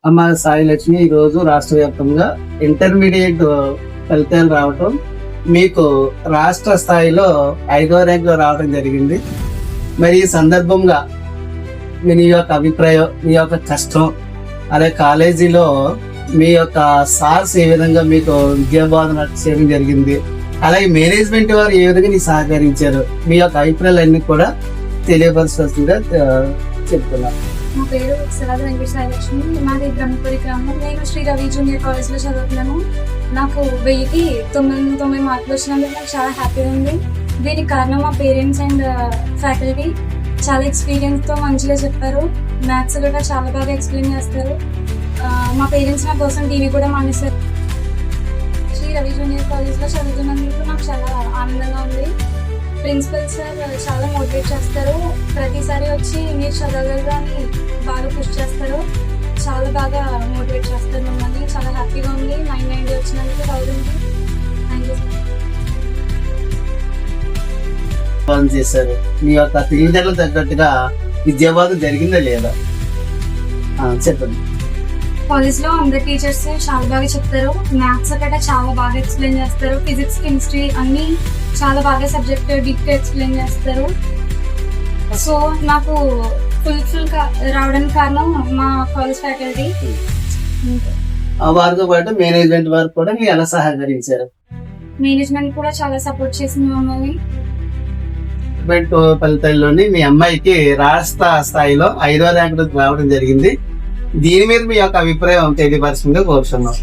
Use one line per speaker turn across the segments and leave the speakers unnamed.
అమ్మ సాయిలక్ష్మి ఈరోజు రాష్ట్ర వ్యాప్తంగా ఇంటర్మీడియట్ ఫలితాలు రావటం, మీకు రాష్ట్ర స్థాయిలో 5వ ర్యాంకులో రావడం జరిగింది. మరి ఈ సందర్భంగా మీ యొక్క అభిప్రాయం, మీ యొక్క కష్టం, అదే కాలేజీలో మీ యొక్క సార్స్ ఏ విధంగా మీకు విద్యాబోధన చేయడం జరిగింది, అలాగే మేనేజ్మెంట్ వారు ఏ విధంగా నీకు సహకరించారు, మీ యొక్క అభిప్రాయాలన్నీ కూడా తెలియపరచాల్సిందిగా చెప్తున్నాను.
నా పేరు సరాద వెంకట సాయిలక్ష్మి, మాది బ్రహ్మపురి గ్రామం. నేను శ్రీ రవి జూనియర్ కాలేజ్లో చదువుతున్నాను. నాకు 1000కి 909 మార్కులు వచ్చినందుకు నాకు చాలా హ్యాపీగా ఉంది. దీనికి కారణం మా పేరెంట్స్ అండ్ ఫ్యాకల్టీ చాలా ఎక్స్పీరియన్స్తో మంచిగా చెప్పారు. మ్యాథ్స్ కూడా చాలా బాగా ఎక్స్ప్లెయిన్ చేస్తారు. మా పేరెంట్స్ నా కోసం టీవీ కూడా మానేశారు. శ్రీ రవి జూనియర్ కాలేజ్లో చదువుతున్నందుకు నాకు చాలా ఆనందంగా ఉంది. ప్రిన్సిపల్ సార్ చాలా మోటివేట్ చేస్తారు. ప్రతిసారి వచ్చి మీరు చదవగలరు అని బాగా పుష్ చేస్తారు. చాలా బాగా మోటివేట్ చేస్తారు మమ్మల్ని. చాలా హ్యాపీగా ఉంది. 990 వచ్చినందుకు థౌజండ్
చేశారు. మీ యొక్క తెలివితేటలు తగ్గట్టుగా విద్యాబోధన జరిగిందా లేదా చెప్పండి.
కాలేజ్లో అందరు టీచర్స్ చాలా బాగా చెప్తారు. మ్యాథ్స్ ఒకటే చాలా బాగా ఎక్స్ప్లెయిన్ చేస్తారు. ఫిజిక్స్, కెమిస్ట్రీ అన్నీ చాలా బాగా సబ్జెక్ట్ డీప్గా ఎక్స్ప్లెయిన్ చేస్తారు. సో నాకు ఫుల్ రావడానికి కారణం మా కాలేజ్ ఫ్యాకల్టీ.
వారితో పాటు మేనేజ్మెంట్ వారు కూడా మీరు ఎలా సహకరించారు?
మేనేజ్మెంట్ కూడా చాలా సపోర్ట్ చేసింది మమ్మల్ని.
ఫలితాల్లోని మీ అమ్మాయికి రాష్ట్ర స్థాయిలో 5వ ర్యాంకు రావడం జరిగింది. దీని మీద మీ యొక్క అభిప్రాయం తెలియపరచంగా కోరుతున్నాం.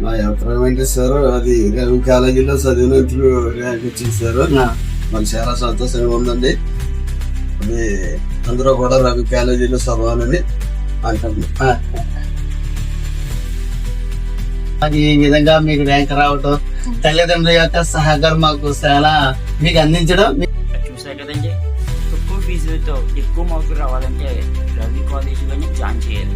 నా అభిప్రాయం ఏంటి సార్, అది రవి కాలేజీలో చదివినట్లు ర్యాంక్ ఇచ్చేసారు. మనకు చాలా సంతోషంగా ఉందండి. అది అందరూ కూడా రవి కాలేజీలో చదవాలని అంటున్నాం.
ఈ విధంగా మీకు ర్యాంక్ రావటం, తల్లిదండ్రుల యొక్క సహకారం మాకు చాలా మీకు అందించడం.
చూసారు కదండి, తక్కువ ఫీజులతో ఎక్కువ మార్కులు రావాలంటే రవి కాలేజీలోనే జాయిన్ చేయాలి.